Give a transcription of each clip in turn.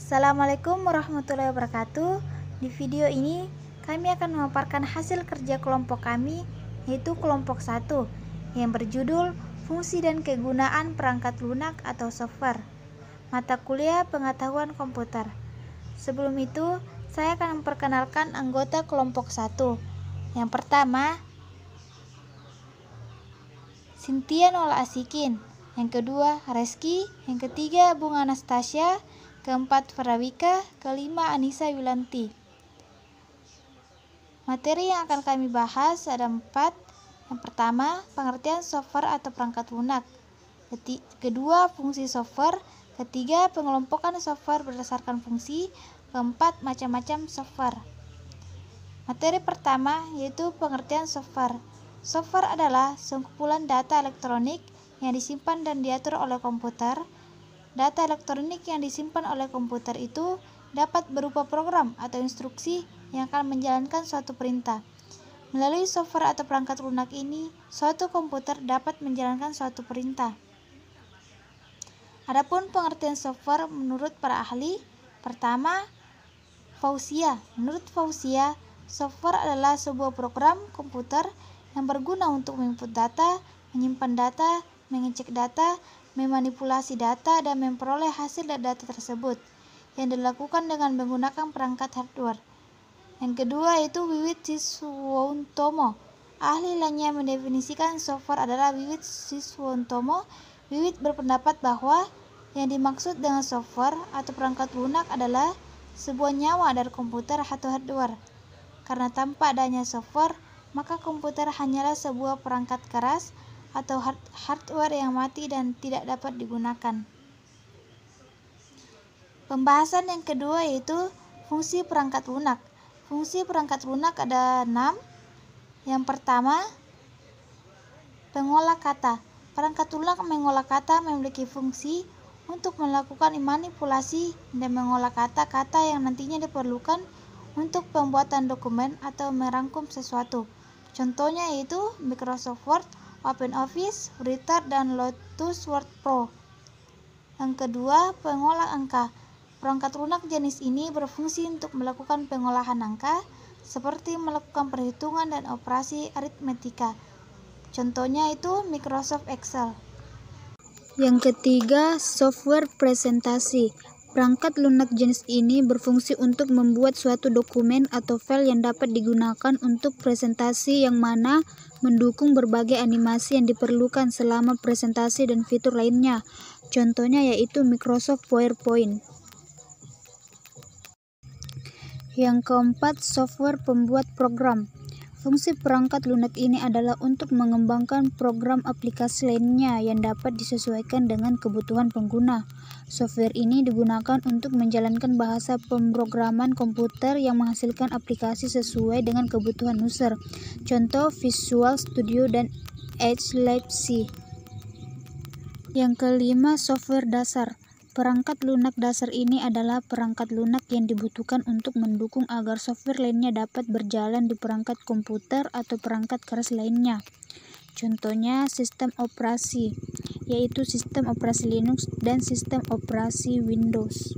Assalamualaikum warahmatullahi wabarakatuh. Di video ini kami akan memaparkan hasil kerja kelompok kami, yaitu kelompok 1 yang berjudul Fungsi dan Kegunaan Perangkat Lunak atau Software, mata kuliah Pengetahuan Komputer. Sebelum itu, saya akan memperkenalkan anggota kelompok 1. Yang pertama, Cynthia Nola Asikin. Yang kedua, Reski. Yang ketiga, Bunga Anastasia. Keempat, Farawika. Kelima, Anissa Yulanti. Materi yang akan kami bahas ada 4. Yang pertama, pengertian software atau perangkat lunak. Kedua, fungsi software. Ketiga, pengelompokan software berdasarkan fungsi. Keempat, macam-macam software. Materi pertama yaitu pengertian software. Software adalah sekumpulan data elektronik yang disimpan dan diatur oleh komputer. Data elektronik yang disimpan oleh komputer itu dapat berupa program atau instruksi yang akan menjalankan suatu perintah. Melalui software atau perangkat lunak ini, suatu komputer dapat menjalankan suatu perintah. Adapun pengertian software menurut para ahli, pertama, Fausia. Menurut Fausia, software adalah sebuah program komputer yang berguna untuk menginput data, menyimpan data, mengecek data, memanipulasi data, dan memperoleh hasil dari data tersebut, yang dilakukan dengan menggunakan perangkat hardware. Yang kedua yaitu Wiwit Siswontomo. Ahli lainnya mendefinisikan software adalah Wiwit Siswontomo. Wiwit berpendapat bahwa yang dimaksud dengan software atau perangkat lunak adalah sebuah nyawa dari komputer atau hardware. Karena tanpa adanya software, maka komputer hanyalah sebuah perangkat keras atau hardware yang mati dan tidak dapat digunakan. Pembahasan yang kedua yaitu fungsi perangkat lunak. Fungsi perangkat lunak ada 6. Yang pertama, pengolah kata. Perangkat lunak mengolah kata memiliki fungsi untuk melakukan manipulasi dan mengolah kata-kata yang nantinya diperlukan untuk pembuatan dokumen atau merangkum sesuatu. Contohnya yaitu Microsoft Word, OpenOffice, Writer, dan Lotus Word Pro. Yang kedua, pengolah angka. Perangkat lunak jenis ini berfungsi untuk melakukan pengolahan angka, seperti melakukan perhitungan dan operasi aritmetika. Contohnya itu Microsoft Excel. Yang ketiga, software presentasi. Perangkat lunak jenis ini berfungsi untuk membuat suatu dokumen atau file yang dapat digunakan untuk presentasi yang mana mendukung berbagai animasi yang diperlukan selama presentasi dan fitur lainnya. Contohnya yaitu Microsoft PowerPoint. Yang keempat, software pembuat program. Fungsi perangkat lunak ini adalah untuk mengembangkan program aplikasi lainnya yang dapat disesuaikan dengan kebutuhan pengguna. Software ini digunakan untuk menjalankan bahasa pemrograman komputer yang menghasilkan aplikasi sesuai dengan kebutuhan user. Contoh Visual Studio dan Edge Lab C. Yang kelima, software dasar. Perangkat lunak dasar ini adalah perangkat lunak yang dibutuhkan untuk mendukung agar software lainnya dapat berjalan di perangkat komputer atau perangkat keras lainnya. Contohnya sistem operasi, yaitu sistem operasi Linux dan sistem operasi Windows.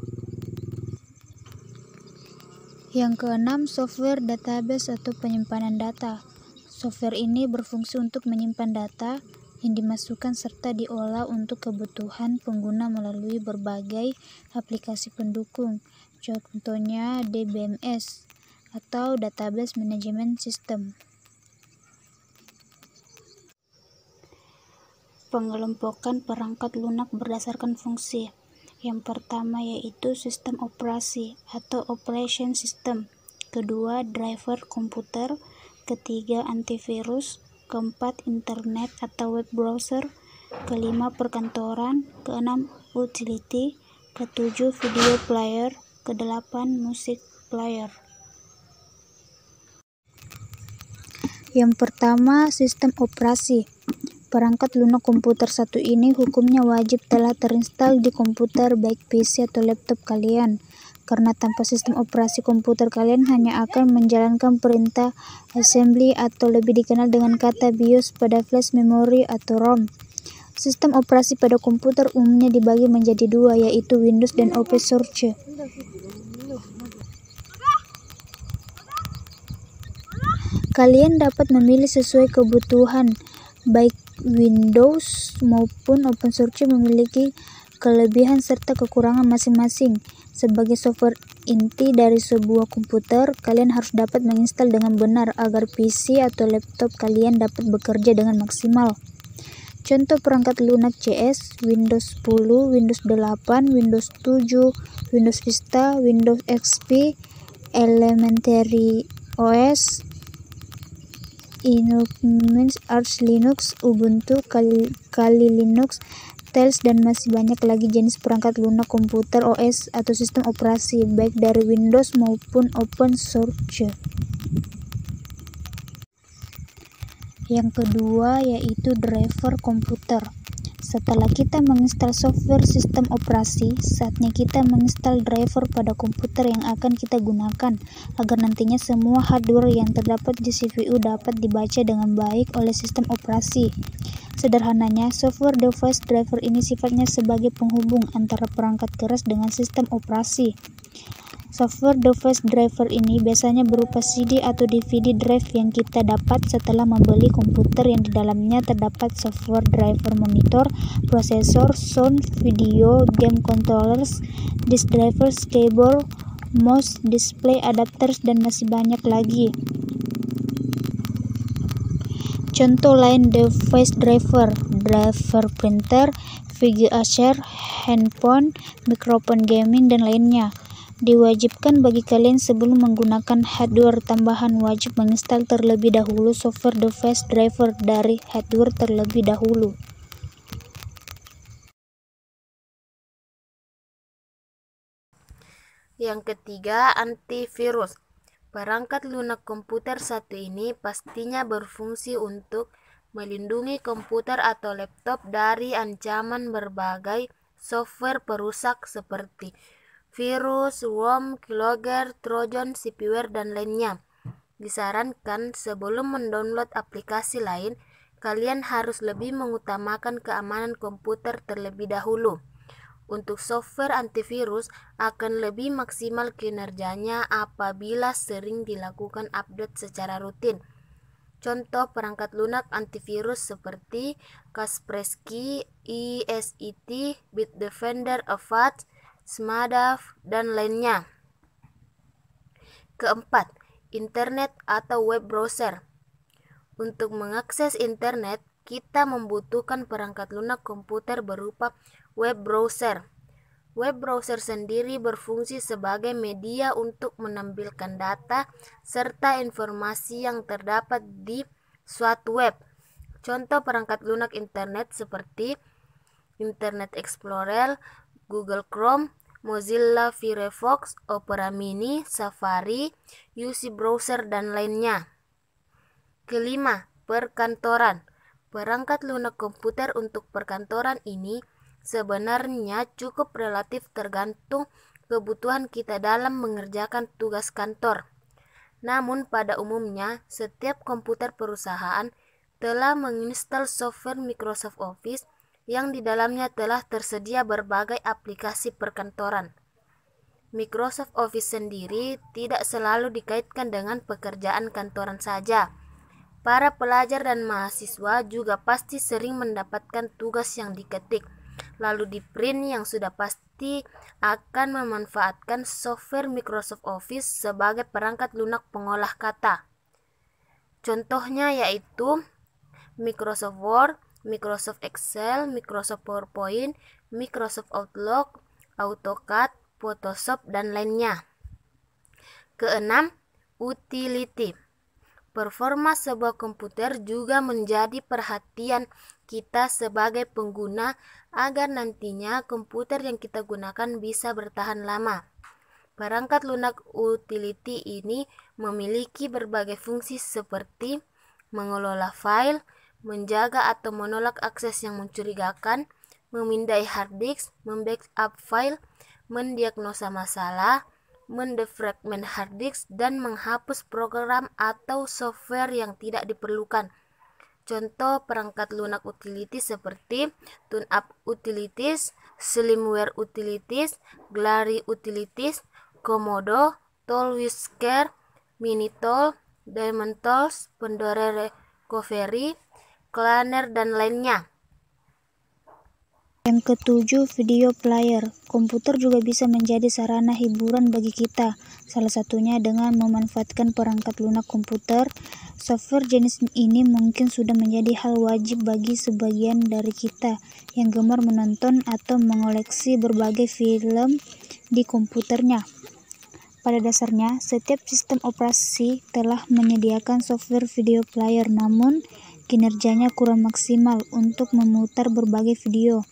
Yang keenam, software database atau penyimpanan data. Software ini berfungsi untuk menyimpan data yang dimasukkan serta diolah untuk kebutuhan pengguna melalui berbagai aplikasi pendukung. Contohnya DBMS atau Database Management System. Pengelompokan perangkat lunak berdasarkan fungsi. Yang pertama yaitu sistem operasi atau operation system. Kedua, driver komputer. Ketiga, antivirus. Keempat, internet atau web browser. Kelima, perkantoran. Keenam, utility. Ketujuh, video player. Kedelapan, musik player. Yang pertama, sistem operasi. Perangkat lunak komputer satu ini hukumnya wajib telah terinstall di komputer baik PC atau laptop kalian. Karena tanpa sistem operasi komputer kalian hanya akan menjalankan perintah assembly atau lebih dikenal dengan kata BIOS pada flash memory atau ROM. Sistem operasi pada komputer umumnya dibagi menjadi dua, yaitu Windows dan OpenSUSE. Kalian dapat memilih sesuai kebutuhan. Baik Windows maupun OpenSUSE memiliki kelebihan serta kekurangan masing-masing. Sebagai software inti dari sebuah komputer, kalian harus dapat menginstal dengan benar agar PC atau laptop kalian dapat bekerja dengan maksimal. Contoh perangkat lunak CS, Windows 10, Windows 8, Windows 7, Windows Vista, Windows XP, Elementary OS, Arch Linux, Ubuntu, Kali Linux, Tails, dan masih banyak lagi jenis perangkat lunak komputer OS atau sistem operasi, baik dari Windows maupun OpenSUSE. Yang kedua yaitu driver komputer. Setelah kita menginstal software sistem operasi, saatnya kita menginstal driver pada komputer yang akan kita gunakan, agar nantinya semua hardware yang terdapat di CPU dapat dibaca dengan baik oleh sistem operasi. Sederhananya, software device driver ini sifatnya sebagai penghubung antara perangkat keras dengan sistem operasi. Software device driver ini biasanya berupa CD atau DVD drive yang kita dapat setelah membeli komputer yang di dalamnya terdapat software driver monitor, prosesor, sound, video, game controllers, disk drivers, keyboard, mouse, display, adapters, dan masih banyak lagi. Contoh lain device driver printer, VGA, handphone, mikrofon gaming, dan lainnya. Diwajibkan bagi kalian sebelum menggunakan hardware tambahan wajib menginstal terlebih dahulu software device driver dari hardware terlebih dahulu. Yang ketiga, antivirus. Perangkat lunak komputer satu ini pastinya berfungsi untuk melindungi komputer atau laptop dari ancaman berbagai software perusak seperti virus, worm, keylogger, trojan, spyware, dan lainnya. Disarankan sebelum mendownload aplikasi lain, kalian harus lebih mengutamakan keamanan komputer terlebih dahulu. Untuk software antivirus akan lebih maksimal kinerjanya apabila sering dilakukan update secara rutin. Contoh perangkat lunak antivirus seperti Kaspersky, ESET, Bitdefender, Avast, Smartaf, dan lainnya. Keempat, internet atau web browser. Untuk mengakses internet, kita membutuhkan perangkat lunak komputer berupa web browser. Web browser sendiri berfungsi sebagai media untuk menampilkan data serta informasi yang terdapat di suatu web. Contoh perangkat lunak internet seperti Internet Explorer, Google Chrome, Mozilla Firefox, Opera Mini, Safari, UC Browser, dan lainnya. Kelima, perkantoran. Perangkat lunak komputer untuk perkantoran ini sebenarnya cukup relatif tergantung kebutuhan kita dalam mengerjakan tugas kantor. Namun pada umumnya, setiap komputer perusahaan telah menginstal software Microsoft Office yang di dalamnya telah tersedia berbagai aplikasi perkantoran. Microsoft Office sendiri tidak selalu dikaitkan dengan pekerjaan kantoran saja. Para pelajar dan mahasiswa juga pasti sering mendapatkan tugas yang diketik, lalu di print, yang sudah pasti akan memanfaatkan software Microsoft Office sebagai perangkat lunak pengolah kata. Contohnya yaitu Microsoft Word, Microsoft Excel, Microsoft PowerPoint, Microsoft Outlook, AutoCAD, Photoshop, dan lainnya. Keenam, utility. Performa sebuah komputer juga menjadi perhatian kita sebagai pengguna agar nantinya komputer yang kita gunakan bisa bertahan lama. Perangkat lunak utility ini memiliki berbagai fungsi seperti mengelola file, menjaga atau menolak akses yang mencurigakan, memindai hard disk, membackup file, mendiagnosa masalah, mendefragment hard disk, dan menghapus program atau software yang tidak diperlukan. contoh perangkat lunak utilities seperti TuneUp Utilities, Slimware Utilities, Glary Utilities, Komodo, Tool Whisker, Minitool, Diamond Tools, Pandora Recovery, Cleaner, dan lainnya. Yang ketujuh, video player. Komputer juga bisa menjadi sarana hiburan bagi kita, salah satunya dengan memanfaatkan perangkat lunak komputer. Software jenis ini mungkin sudah menjadi hal wajib bagi sebagian dari kita yang gemar menonton atau mengoleksi berbagai film di komputernya. Pada dasarnya, setiap sistem operasi telah menyediakan software video player, namun kinerjanya kurang maksimal untuk memutar berbagai video.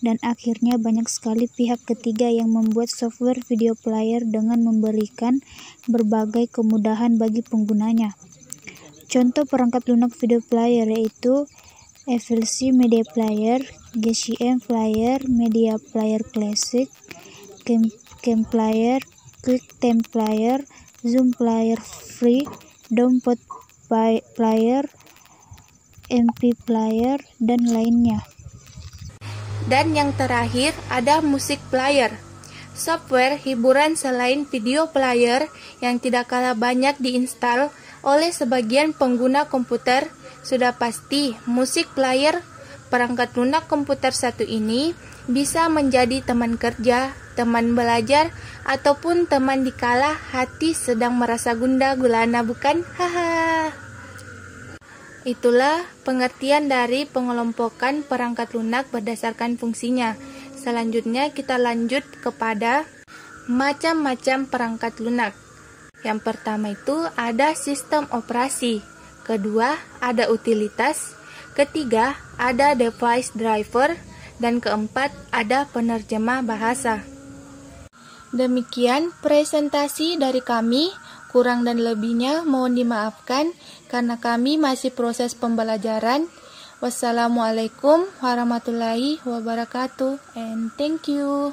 Dan akhirnya banyak sekali pihak ketiga yang membuat software video player dengan memberikan berbagai kemudahan bagi penggunanya. Contoh perangkat lunak video player yaitu FLC Media Player, GCM Player, Media Player Classic, Cam Player, QuickTime Player, Zoom Player Free, Download Player, MP Player, dan lainnya. Dan yang terakhir ada musik player. Software hiburan selain video player yang tidak kalah banyak diinstal oleh sebagian pengguna komputer sudah pasti musik player. Perangkat lunak komputer satu ini bisa menjadi teman kerja, teman belajar, ataupun teman dikala hati sedang merasa gundah gulana, bukan? Haha. Itulah pengertian dari pengelompokan perangkat lunak berdasarkan fungsinya. Selanjutnya kita lanjut kepada macam-macam perangkat lunak. Yang pertama itu ada sistem operasi, kedua ada utilitas, ketiga ada device driver, dan keempat ada penerjemah bahasa. Demikian presentasi dari kami. Kurang dan lebihnya mohon dimaafkan karena kami masih proses pembelajaran. Wassalamualaikum warahmatullahi wabarakatuh and thank you.